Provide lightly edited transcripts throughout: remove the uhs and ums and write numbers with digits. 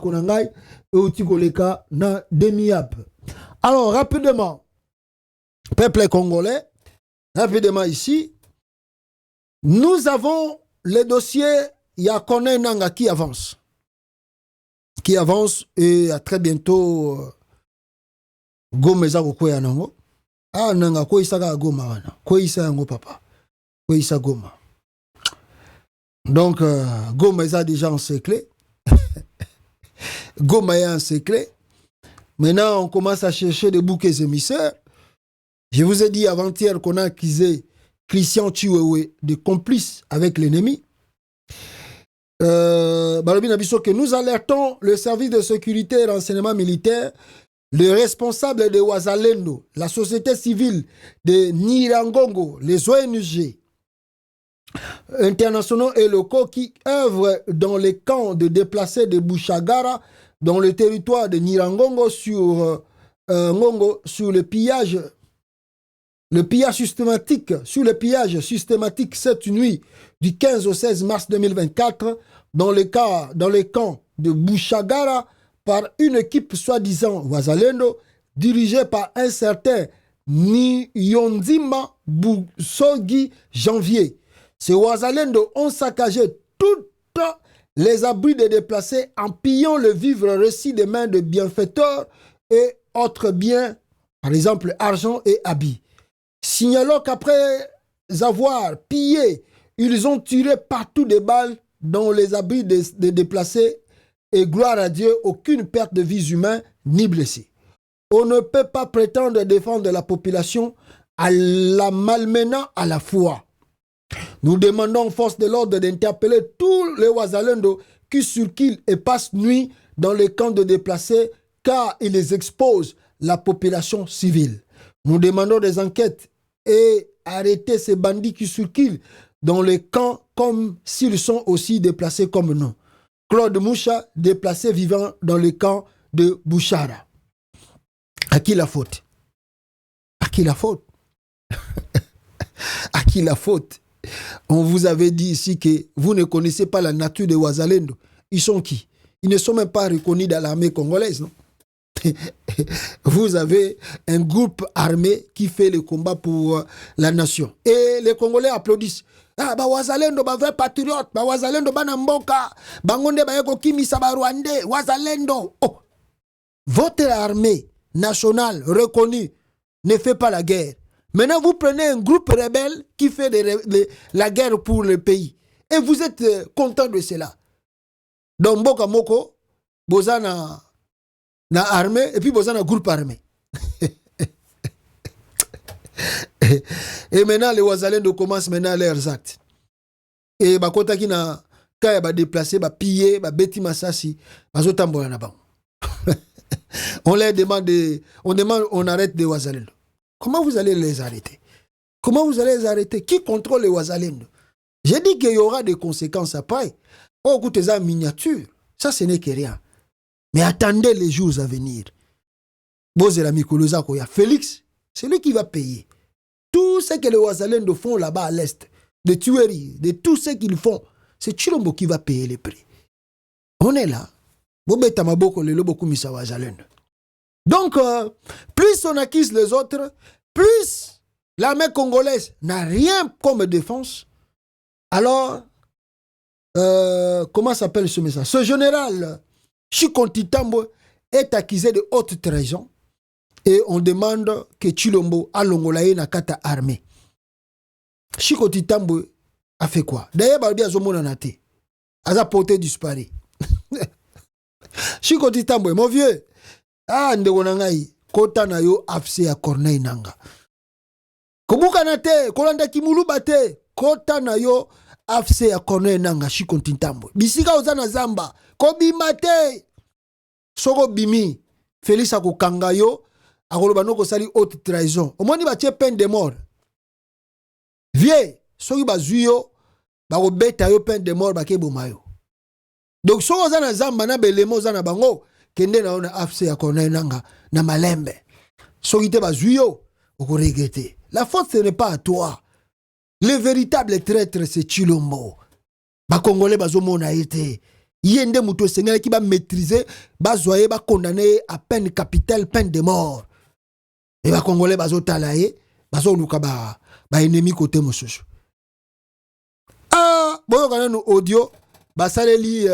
Konangai et Otikoleka na demi-ap. Alors, rapidement, peuple congolais, rapidement ici, nous avons le dossier Yakone Nanga qui avance. Qui avance et à très bientôt Gomeza Kokoya Nango. Ah, Nanga, quoi isa Goma wana. Quoi isa yango papa. Quoi isa Goma. Donc, Gomeza déjà encerclé. Goma est encerclé. Maintenant, on commence à chercher des boucs émissaires. Je vous ai dit avant-hier qu'on a accusé Christian Chiwewe de complice avec l'ennemi. Que nous alertons le service de sécurité et renseignement militaire, le responsable de Wazalendo, la société civile de Nirangongo, les ONG internationaux et locaux qui œuvrent dans les camps de déplacés de Bouchagara, dans le territoire de Nirangongo sur le pillage systématique, cette nuit du 15 au 16 mars 2024 dans les camps de Bouchagara par une équipe soi-disant Wazalendo dirigée par un certain Niyonzima Boussogi Janvier. Ces Wazalendo ont saccagé toutes les abris des déplacés en pillant le vivre reçu des mains de bienfaiteurs et autres biens, par exemple argent et habits. Signalons qu'après avoir pillé, ils ont tiré partout des balles dans les abris des déplacés et gloire à Dieu, aucune perte de vies humaines ni blessés. On ne peut pas prétendre défendre la population en la malmenant à la fois. Nous demandons aux forces de l'ordre d'interpeller tous les Wazalendo qui circulent et passent nuit dans les camps de déplacés car ils les exposent la population civile. Nous demandons des enquêtes et arrêter ces bandits qui circulent dans les camps comme s'ils sont aussi déplacés comme nous. Claude Moucha, déplacé vivant dans les camps de Bouchara. À qui la faute? À qui la faute? À qui la faute? On vous avait dit ici que vous ne connaissez pas la nature des Wazalendo. Ils sont qui? Ils ne sont même pas reconnus dans l'armée congolaise, non? Vous avez un groupe armé qui fait le combat pour la nation. Et les Congolais applaudissent. Ah, ba Wazalendo, ba vrai patriote, ba Wazalendo, ba Namboka, bangonde ba yeko kimisa ba Rwandais, Wazalendo. Oh, votre armée nationale reconnue ne fait pas la guerre. Maintenant, vous prenez un groupe rebelle qui fait la guerre pour le pays. Et vous êtes content de cela. Donc, Mboka Moko, Bozana na armée, et puis Bozana groupe armé. Et maintenant, les Wazalendo commencent maintenant leurs actes. Et bakota ki na kaya ba déplacer, ba piller, ba beti masasi, bazo tambola na bango. On arrête les Wazalendo. Comment vous allez les arrêter? Comment vous allez les arrêter? Qui contrôle les Wazalendo? J'ai dit qu'il y aura des conséquences après. Oh, écoutez ça, miniature. Ça, ce n'est que rien. Mais attendez les jours à venir. Bozela Mikoloza Koya. Félix, c'est lui qui va payer. Tout ce que les Wazalendo font là-bas à l'est, de tueries, de tout ce qu'ils font, c'est Chilombo qui va payer les prix. On est là. Bobeta Maboko, le Lobo Kumisa Wazalendo. Donc, plus on accuse les autres, plus l'armée congolaise n'a rien comme défense. Alors, comment s'appelle ce message? Ce général Chikonti Tambo est accusé de haute trahison et on demande que Chilombo alongolaye na kata armée. Chikonti Tambo a fait quoi? D'ailleurs, Baudi a zomona nate. A porté disparu. Chikonti Tambo, mon vieux. Ah, ndeko nangai, kota na yo afse ya Corneille Nanga. Kobuka na te, kolanda kimuluba te, kota na yo afse ya Corneille Nanga, Chikonti Tambo. Bisika ozana zamba, kobima te. Soko bimi, Félix akokanga yo, akoloba no kosali haute trahison. Omoni batie peine de mort. Vie, soki bazui yo, bako beta yo peine de mort bake boma yo. Donc soko ozana zamba na belemo ozana bango, kende na ona afse ya Corneille Nanga na malembe. Soki te bazui yo, oko regretter. La faute ce n'est pas à toi. Le véritable traître c'est Chilombo. Ba Congolais bazomona été. Yende muto sengele qui va maîtriser, va zoyer, va condamner à peine capitale, peine de mort. Et va congolais, va zo talaye, va zo luka ba ennemi côté mosusu. Ah, bon, on a un audio, va saleli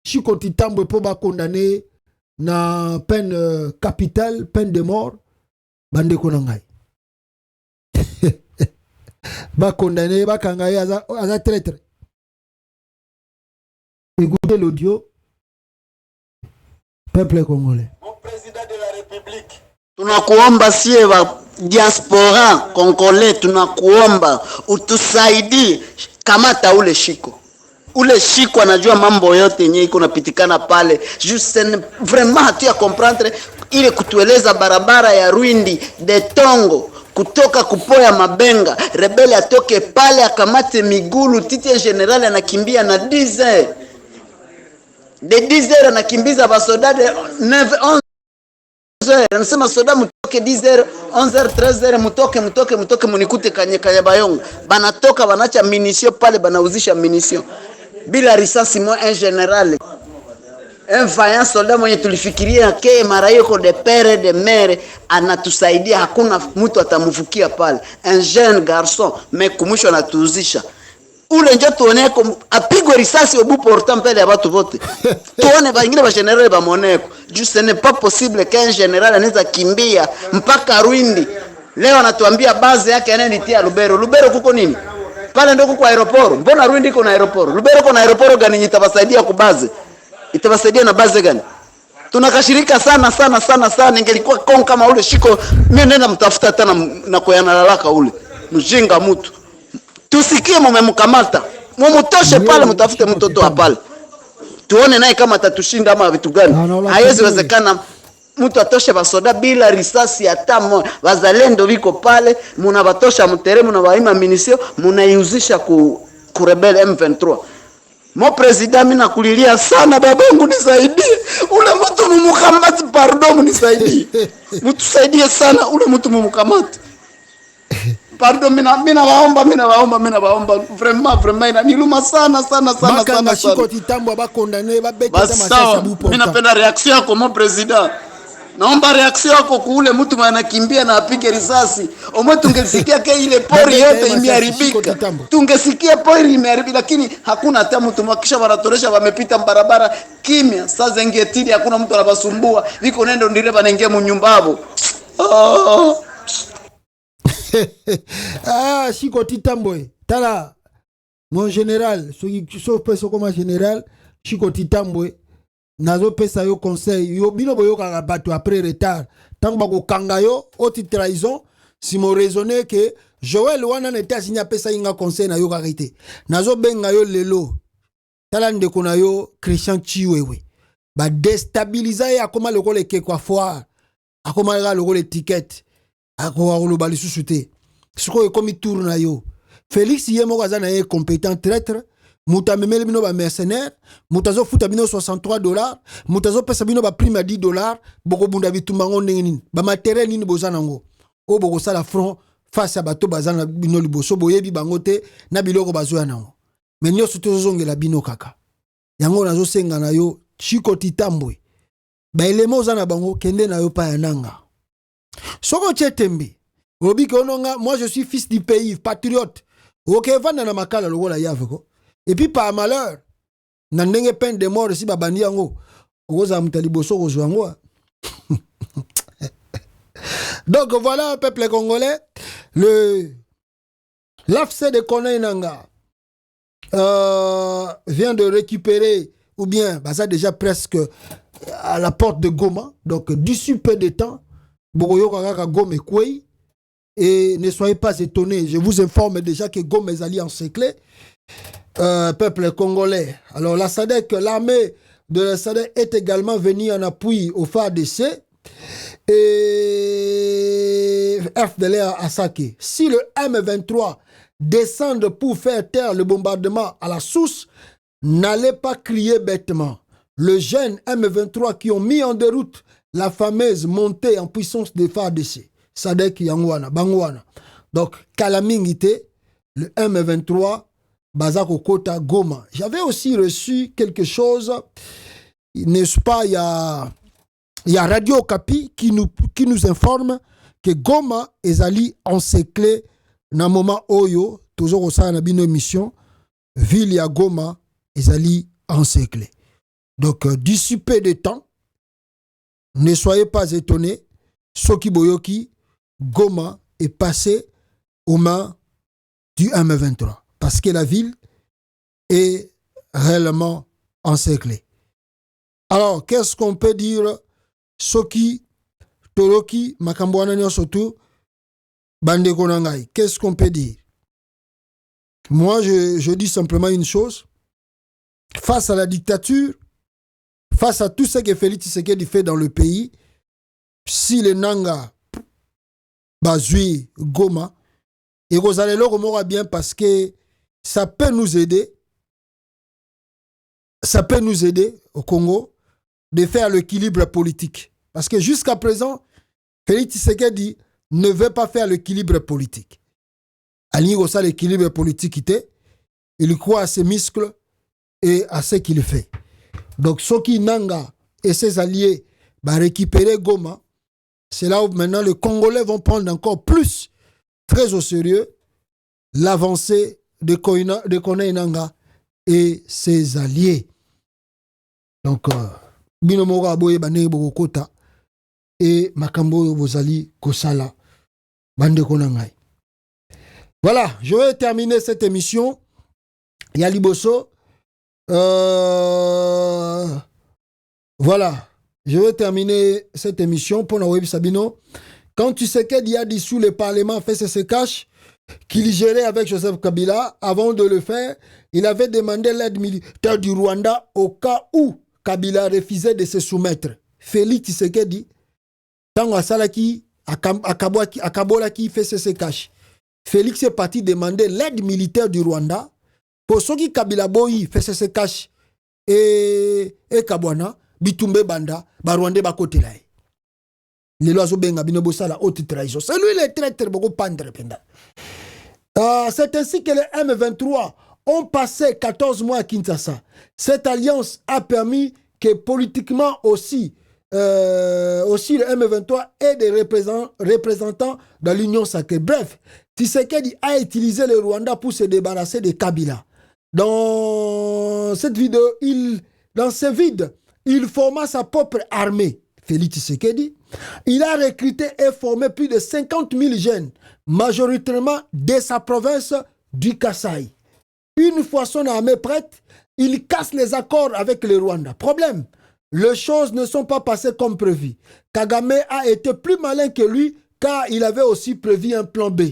Chiko Titambo pour va condamner na peine capitale, peine de mort, bande konangai. Va condamner, va kangaye, aza traître. Écoutez l'audio. Peuple congolais. Mon président de la République, tunakuomba sie wa diaspora congolais, tunakuomba utusaidie, kamata ule Shiko. Ule Shiko anajua mambo yote yenye iko napitikana pale. Juste vraiment hatuya comprendre ile kutueleza barabara ya Rwindi de Tongo kutoka kupoya Mabenga, rebele atoke pale akamate Migulu, titi en general anakimbia na 10 heures. De 10 heures anakimbiza basoda de 9 11 heures. Anasema soda mutoke 10 heures, 11 heures, 13 heures mutoke munikute kanya bayonga. Banatoka banacha munition pale banauzisha munition. Bila risasi moi en general. Un vaillant soldat mwenye tulifikiria ke mara yoko de pere de mere anatusaidia, hakuna mtu atamuvukia pale. Un jeune garçon mais kumwisho anatuuzisha. Ule njo tuoneko apigwe risasi obu portant mbele ya watu wote. Tuone bangine ba general ba moneko. Juste ce n'est pas possible qu'un général anaweza kimbia mpaka Rwindi. Leo anatuambia base yake ananitia Lubero. Lubero kuko nini? Pale ndo kuko aeroport. Mbona Rwindi iko na aeroport? Lubero kuna aeroport gani itabasaidia kubaze? Itabasaidia na base gani? Tunakashirika sana ingelikuwa kon kama ule Shiko mimi nenda mtafuta tena na kuyanalaka ule. Mjinga mtu. Tusikie mumemkamata. Mumutoshe pale mtafute mtoto wa pale. Tuone naye kama atatushinda ama vitu gani. Haiwezi wezekana mtu atoshe basoda bila risasi hata moja. Wazalendo biko pale, munabatosha mtere, munabaima minisio, munaiuzisha ku rebelle M23. Mo president mimi nakulilia sana babangu nisaidie. Ule mtu mumukamati, pardon nisaidie. Mtusaidie sana ule mtu mumukamati. Pardon, mina waomba vraiment inaniluma sana. Makanga Chiko Titambo ba condamné ba beta masasa bupo. Mina penda reaction yako mon president. Naomba reaction yako kuule mtu anakimbia na apige risasi. Omwe tungesikia ke ile pori yote imeharibika. Tungesikia pori imeharibika, lakini hakuna hata mtu mwakisha wanatoresha wamepita barabara kimya. Sasa ingetili hakuna mtu anabasumbua. Viko nendo ndire banenge mu nyumbabo. Oh. Ah, Chiko Titambo. Tala, mon général, sauf personne comme général, Chiko Titambo. Nazo pesa yo conseil, yo bino boyo kanga bato après retard. Tant bako kanga yo, oti trahison, si mo raisonner que Joël wana neta signa pesa inga conseil na yo karité. Nazo benga yo lelo. Tala ndeko na yo Christian Chiwewe. Ba déstabiliser ya koma le rôle ke kwa foire. Akoma le rôle étiquette. Ako lo bali susute. Siko e komi tour na yo. Félix yemo kazana ye compétent traître. Muta memele bino ba mercenaire, mutazo futa bino $63, mutazo pesa bino ba prime à $10, boko bunda bitumbango ndengini, ba matériel nini bozana ngo. O boko sala front face à bato bazana bino liboso boyebi bangote na biloko bazoya nango. Mais nyoso tozongela bino kaka. Yango nazo senga na yo Chiko Titambo. Ba elemo zana bango kende na yo pa yananga. Soko chetembe. Obi kononga, moi je suis fils du pays, patriote. OK, vanda na makala lokola yaveko. Et puis par malheur, nandenge peine de mort si babandi yango. Oza mutaliboso kozwango. Donc voilà, peuple congolais, l'AFC de Konainanga vient de récupérer, ou bien, bah ça déjà presque à la porte de Goma, donc d'ici peu de temps, Bogoyo Kaka Goma et Kouei, et ne soyez pas étonnés, je vous informe déjà que Goma est allié encerclé. Peuple congolais. Alors la SADC, l'armée de la SADC est également venue en appui au FARDC et FDLR à Sake. Si le M23 descend pour faire taire le bombardement à la source, n'allez pas crier bêtement. Le jeune M23 qui ont mis en déroute la fameuse montée en puissance des FARDC. SADC Yangwana, Bangwana. Donc, Kalamingite, le M23 Bazako Kota Goma. J'avais aussi reçu quelque chose, n'est-ce pas, il y a Radio Okapi qui nous informe que Goma ezali encerclé na moment oyo toujours au sein de bino émission ville ya Goma ezali encerclé. Donc d'ici peu de temps, ne soyez pas étonnés, Soki Boyoki, Goma est passé aux mains du M23 parce que la ville est réellement encerclée. Alors, qu'est-ce qu'on peut dire? Soki, Toroki, Makambouana Nyosotu, Bande Konangai. Qu'est-ce qu'on peut dire? Moi, je dis simplement une chose. Face à la dictature, face à tout ce que Félix Tshisekedi fait dans le pays, si les Nanga Bazui Goma, et Rosalelo Romora bien parce que ça peut nous aider au Congo de faire l'équilibre politique. Parce que jusqu'à présent, Félix Tshisekedi ne veut pas faire l'équilibre politique. Aligné au ça l'équilibre politique, il croit à ses muscles et à ce qu'il fait. Donc, Soki Nanga et ses alliés vont récupérer Goma. C'est là où maintenant les Congolais vont prendre encore plus, très au sérieux, l'avancée de Kone Nanga et ses alliés. Donc, Binomora Aboye Bane Bogokota et Makambo Bozali Kosala Bande Konangai. Voilà, je vais terminer cette émission. Yaliboso. Voilà, je vais terminer cette émission pour Naweb Sabino. Quand tu sais qu'il y a dissous le Parlement, fait ce cache qu'il gérait avec Joseph Kabila, avant de le faire, il avait demandé l'aide militaire du Rwanda au cas où Kabila refusait de se soumettre. Félix Tshisekedi, tant à Salaki, à Kabola qui fait ce cache. Félix est parti demander l'aide militaire du Rwanda pour ceux qui Kabila Boyi fait ce cache et Kabwana, Bitumbe Banda, Barwande Bakotelaï. Les lois benga binobo sala haute trahison. C'est lui le traître beaucoup pendre penda. C'est ainsi que les M23 ont passé 14 mois à Kinshasa. Cette alliance a permis que politiquement aussi le M23 ait des représentants dans l'Union sacrée. Bref, Tshisekedi a utilisé le Rwanda pour se débarrasser de Kabila. Dans cette vidéo, dans ce vide, il forma sa propre armée. Félix Tshisekedi, il a recruté et formé plus de 50 000 jeunes, majoritairement de sa province du Kasaï. Une fois son armée prête, il casse les accords avec le Rwanda. Problème, les choses ne sont pas passées comme prévu. Kagame a été plus malin que lui car il avait aussi prévu un plan B.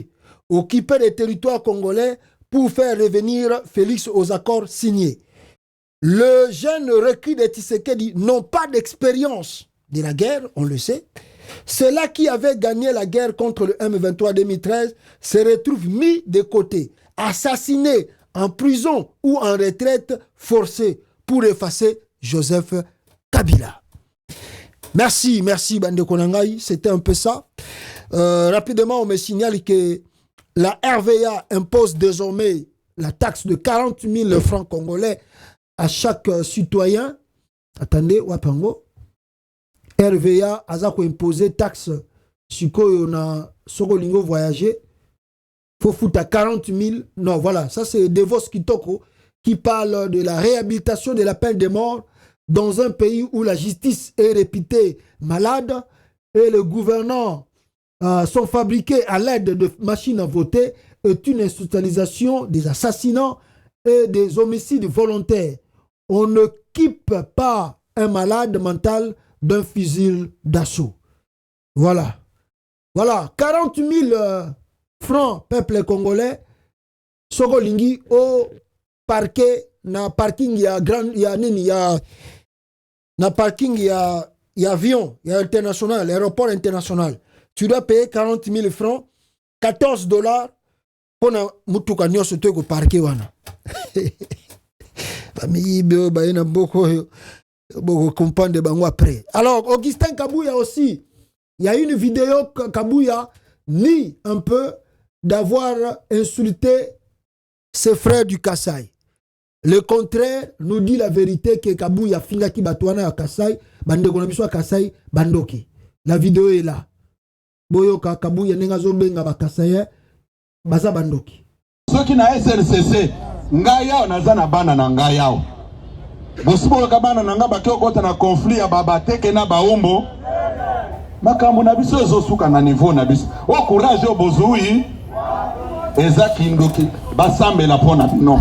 Occuper les territoires congolais pour faire revenir Félix aux accords signés. Les jeunes recrues de Tshisekedi n'ont pas d'expérience de la guerre, on le sait. Ceux-là qui avaient gagné la guerre contre le M23 2013 se retrouvent mis de côté, assassinés en prison ou en retraite forcée pour effacer Joseph Kabila. Merci Bande Konangai, c'était un peu ça. Rapidement, on me signale que la RVA impose désormais la taxe de 40 000 francs congolais à chaque citoyen. Attendez, Wapango. RVA a imposé taxe sur na Sogolingo voyager. Faut foutre à 40 000. Non, voilà, ça c'est Devos Kitoko qui parle de la réhabilitation de la peine de mort dans un pays où la justice est réputée malade et les gouvernants sont fabriqués à l'aide de machines à voter est une institutionnalisation des assassinats et des homicides volontaires. On ne quitte pas un malade mental d'un fusil d'assaut. Voilà. Voilà. 40 000 francs, peuple congolais, Sogolingi au parquet, na parking, il y a grand, il y a nini, il y a na parking, il y a avion, il y a international, l'aéroport international. Tu dois payer 40 000 francs, 14 $ pour na mutuka nyoso to ko parquet wana. Beaucoup comprendre bango après. Alors, Augustin Kabouya aussi, il y a une vidéo que Kabouya nie un peu d'avoir insulté ses frères du Kassai. Le contraire nous dit la vérité que Kabuya Fingaki Batouana ya Kassai, bande konabiswa Kassai, bandoki. La vidéo est là. Boyoka Kabuya Nengazo Benga Bakassai, Baza bandoki. Ceux qui na SLCC, Ngaya nazana bana na Ngaya. Bosibo kabana nanga bakyo kota na conflit ya babateke na baumbo. Makambo na biso ezosuka na niveau na biso. O courage obozui. Eza kindoki basambela pona bino.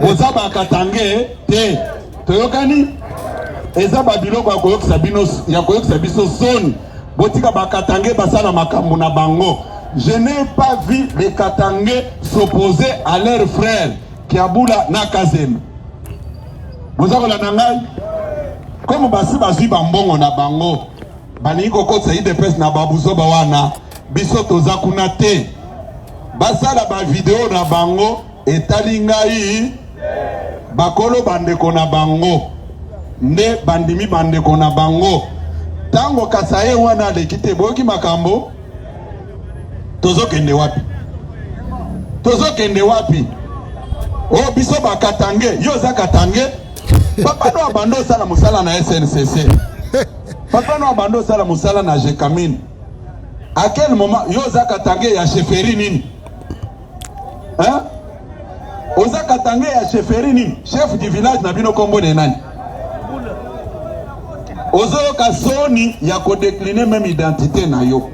Oza bakatange te. Toyokani eza babiloko ya koyokisa bino ya koyokisa biso zone. Botika bakatange basala makambo na bango. Je n'ai pas vu les Katangais s'opposer à leurs frères Kiabula na Kazem. Vous avez la nangai comme basi basi bambongo na bango. Bani koko tsayi de pes na babuzo bawana. Biso toza kuna te. Basala ba vidéo na bango etalingai bakolo bandeko na bango. Nde bandimi bandeko na bango. Tango kasaye wana lekite boki makambo. Tozo kende wapi? Tozo kende wapi? Oh biso bakatange, yo za katange. Papa no abando sala musala na SNCC. Papa no abando sala musala na Jekamine. À quel moment yo za katange ya chefferie nini? Hein? Oza katange ya chefferie nini? Chef du village na bino kombo ne nani? Ozo kasoni ya ko décliner même identité na yo.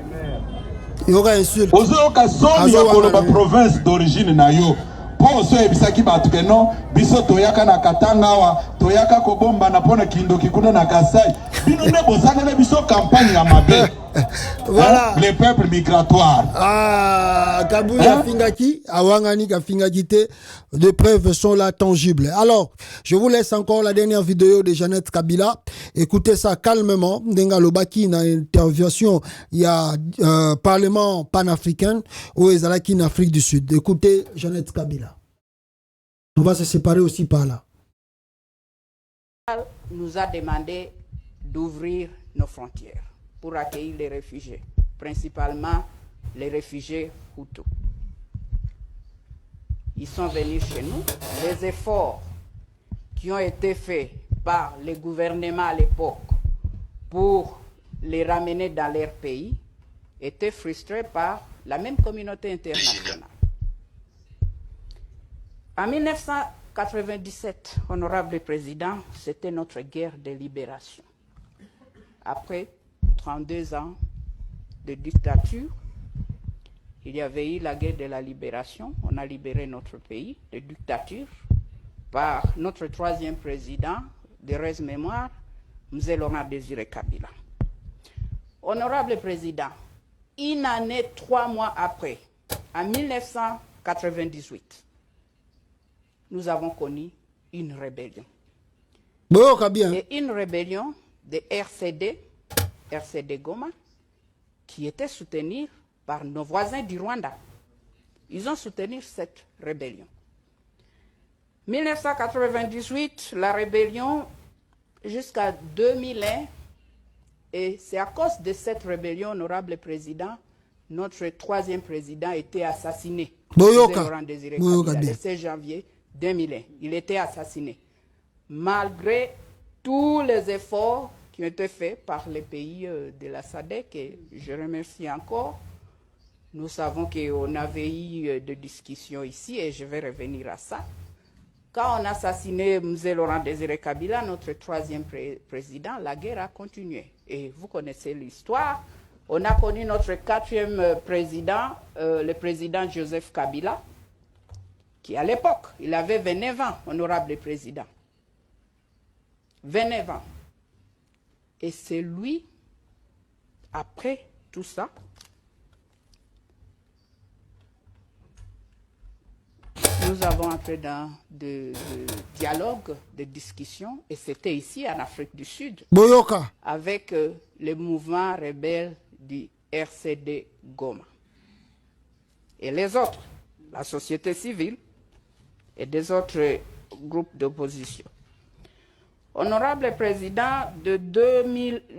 Ozo kasoni ya koloba province d'origine na yo. Po so ebisaki batu ke non biso toyaka na Katanga wa toyaka kobomba na pona kindoki kuna na Kasai. Bino ne bozana biso campagne ya mabe. Voilà. Les peuples migratoires. Ah, Kabuya Fingaki, Awangani Kafingaki te, de preuves sont là tangibles. Alors, je vous laisse encore la dernière vidéo de Jeannette Kabila. Écoutez ça calmement. Denga Lobaki na intervention, il y a Parlement panafricain ou Ezalaki en Afrique du Sud. Écoutez Jeannette Kabila. On va se séparer aussi par là. Nous a demandé d'ouvrir nos frontières pour accueillir les réfugiés, principalement les réfugiés Hutus. Ils sont venus chez nous. Les efforts qui ont été faits par le gouvernement à l'époque pour les ramener dans leur pays étaient frustrés par la même communauté internationale. En 1997, honorable président, c'était notre guerre de libération. Après 32 ans de dictature, il y avait eu la guerre de la libération. On a libéré notre pays de dictature par notre troisième président, de reste mémoire, M. Laurent Désiré Kabila. Honorable président, une année, 3 mois après, en 1998, nous avons connu une rébellion. Et une rébellion de RCD Goma, qui était soutenue par nos voisins du Rwanda. Ils ont soutenu cette rébellion. 1998, la rébellion jusqu'à 2001, et c'est à cause de cette rébellion, honorable président, notre troisième président était assassiné. Boyoka. Le 16 janvier 2001, il était assassiné. Malgré tous les efforts qui ont été faits par les pays de la SADC, et je remercie encore. Nous savons qu'on avait eu des discussions ici, et je vais revenir à ça. Quand on a assassiné M. Laurent Désiré Kabila, notre troisième président, la guerre a continué. Et vous connaissez l'histoire. On a connu notre quatrième président, le président Joseph Kabila, qui à l'époque, il avait 29 ans, honorable président. 29 ans. Et c'est lui, après tout ça, nous avons entré dans de dialogues, de discussions, et c'était ici en Afrique du Sud, Boyoka, avec le mouvement rebelle du RCD Goma. Et les autres, la société civile et des autres groupes d'opposition. Honorable président, de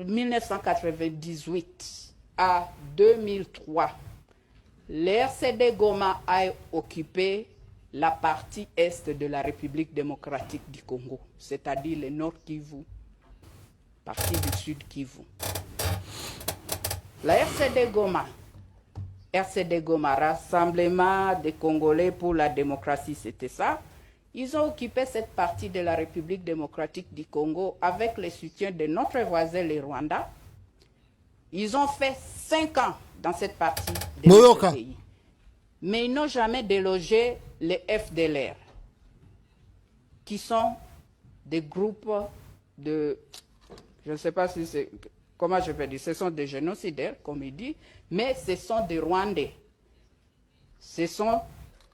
1998 à 2003, le RCD Goma a occupé la partie est de la République démocratique du Congo, c'est-à-dire le Nord Kivu, partie du Sud Kivu. La RCD Goma, Rassemblement des Congolais pour la démocratie, c'était ça. Ils ont occupé cette partie de la République démocratique du Congo avec le soutien de notre voisin, le Rwanda. Ils ont fait 5 ans dans cette partie de notre pays. Mais ils n'ont jamais délogé les FDLR, qui sont des groupes de... Je ne sais pas si c'est... Comment je peux dire? Ce sont des génocidaires, comme il dit, mais ce sont des Rwandais. Ce sont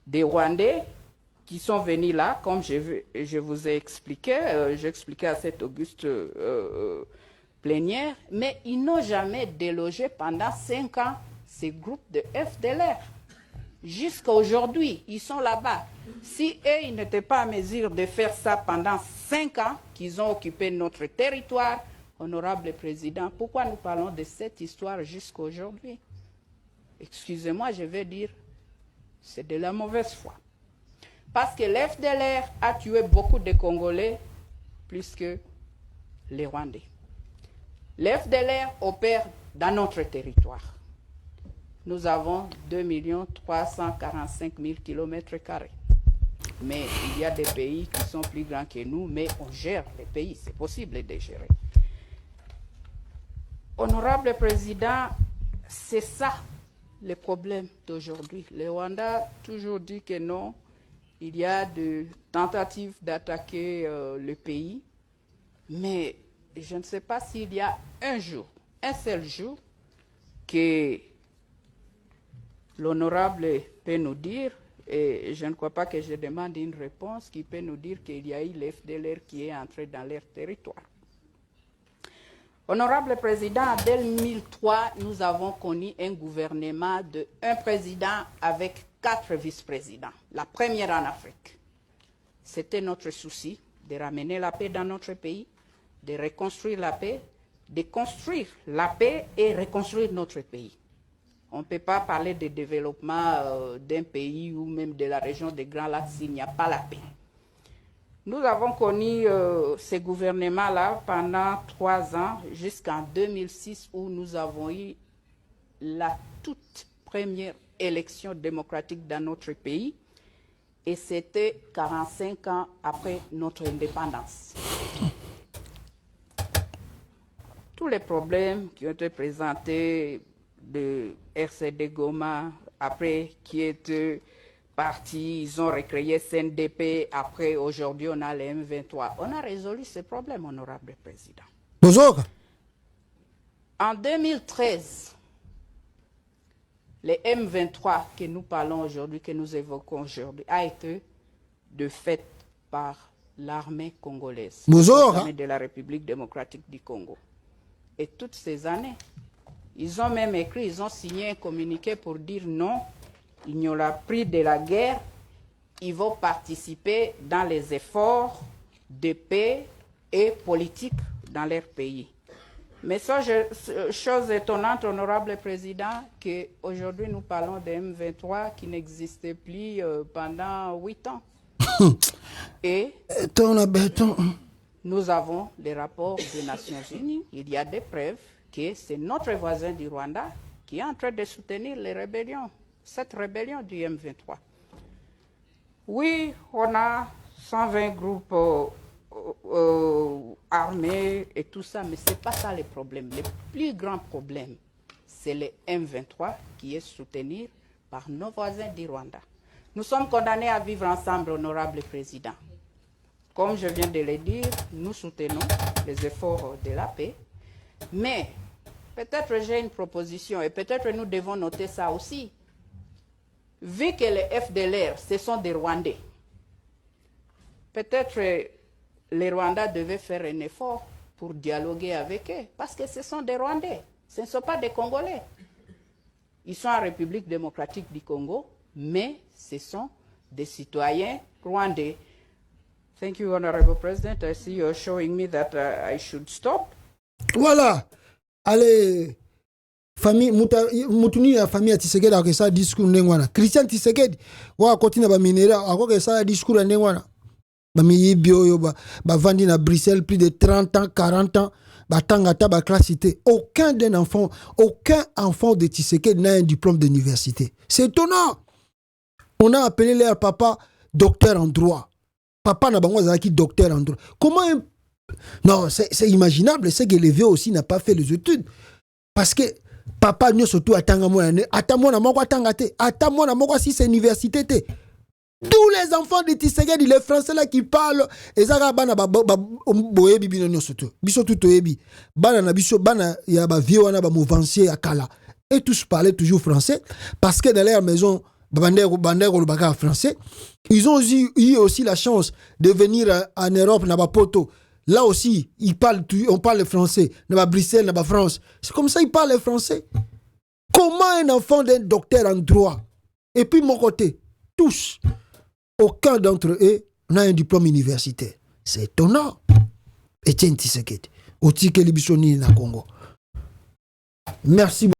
des Rwandais qui sont venus là, comme je vous ai expliqué, j'ai expliqué à cette auguste plénière, mais ils n'ont jamais délogé pendant 5 ans ces groupes de FDLR. Jusqu'à aujourd'hui, ils sont là-bas. Si eux, ils n'étaient pas à mesure de faire ça pendant 5 ans, qu'ils ont occupé notre territoire, honorable président, pourquoi nous parlons de cette histoire jusqu'à aujourd'hui? Excusez-moi, je vais dire, c'est de la mauvaise foi. Parce que l'FDLR a tué beaucoup de Congolais plus que les Rwandais. L'FDLR opère dans notre territoire. Nous avons 2 345 000 km². Mais il y a des pays qui sont plus grands que nous, mais on gère les pays, c'est possible de gérer. Honorable président, c'est ça le problème d'aujourd'hui. Le Rwanda a toujours dit que non, il y a des tentatives d'attaquer le pays, mais je ne sais pas s'il y a un seul jour, que l'honorable peut nous dire, et je ne crois pas que je demande une réponse, qui peut nous dire qu'il y a eu l'FDLR qui est entré dans leur territoire. Honorable président, en 2003, nous avons connu un gouvernement de un président avec 4 vice-présidents, la première en Afrique. C'était notre souci de ramener la paix dans notre pays, de reconstruire la paix, de construire la paix et reconstruire notre pays. On ne peut pas parler de développement d'un pays ou même de la région des Grands Lacs s'il n'y a pas la paix. Nous avons connu ce gouvernement-là pendant 3 ans, jusqu'en 2006, où nous avons eu la toute première élection démocratique dans notre pays, et c'était 45 ans après notre indépendance. Tous les problèmes qui ont été présentés de RCD Goma, après qui étaient partis, ils ont recréé CNDP, après aujourd'hui on a les M23. On a résolu ces problèmes, honorable président. Bonjour. En 2013, les M23 que nous parlons aujourd'hui, que nous évoquons aujourd'hui, a été de fait par l'armée congolaise, l'armée de la République démocratique du Congo. Et toutes ces années, ils ont même écrit, ils ont signé un communiqué pour dire non, il n'y aura plus de la guerre, ils vont participer dans les efforts de paix et politique dans leur pays. Mais ça, chose étonnante, honorable président, qu'aujourd'hui nous parlons des M23 qui n'existaient plus pendant 8 ans. Et nous avons les rapports des Nations Unies, il y a des preuves que c'est notre voisin du Rwanda qui est en train de soutenir les rébellions, cette rébellion du M23. Oui, on a 120 groupes armés et tout ça, mais ce n'est pas ça le problème. Le plus grand problème, c'est le M23 qui est soutenu par nos voisins du Rwanda. Nous sommes condamnés à vivre ensemble, honorable président. Comme je viens de le dire, nous soutenons les efforts de la paix, mais peut-être j'ai une proposition et peut-être nous devons noter ça aussi. Vu que les FDLR, ce sont des Rwandais, peut-être les Rwandais devaient faire un effort pour dialoguer avec eux, parce que ce sont des Rwandais, ce ne sont pas des Congolais. Ils sont en République démocratique du Congo, mais ce sont des citoyens rwandais. Thank you, Honorable President. I see you're showing me that I should stop. Voilà. Allez. famille mutuni ya famille ya Tshisekedi a ça discours nengwana Christian Tshisekedi wa continue ba minera a ça discours nengwana ba miyibio yo ba vandi na Bruxelles plus de 30 ans 40 ans ba tangata ba classité aucun enfant de Tshisekedi n'a un diplôme d'université. C'est étonnant. On a appelé leur papa docteur en droit. Papa n'a pas qui docteur en droit. Comment non, c'est imaginable, c'est que le vieux aussi n'a pas fait les études parce que papa nous surtout attend moi si c'est université. Tous les enfants de Tshisekedi, les Français là qui parlent, ils ont bana boye bibino no surtout. Biso tout toyebi. Bana na biso bana ya ba vieux wana ba mouvancier akala. Et tous parlaient toujours français parce que dans leur maison bandero le bagarre français. Ils ont eu aussi la chance de venir en Europe na ba poto. Là aussi, on parle français. Dans Bruxelles, dans France. C'est comme ça ils parlent le français. Comment un enfant d'un docteur en droit? Et puis mon côté, tous, aucun d'entre eux n'a un diplôme universitaire. C'est étonnant. Etienne Tshisekedi. Otike Libisoni na Congo. Merci beaucoup.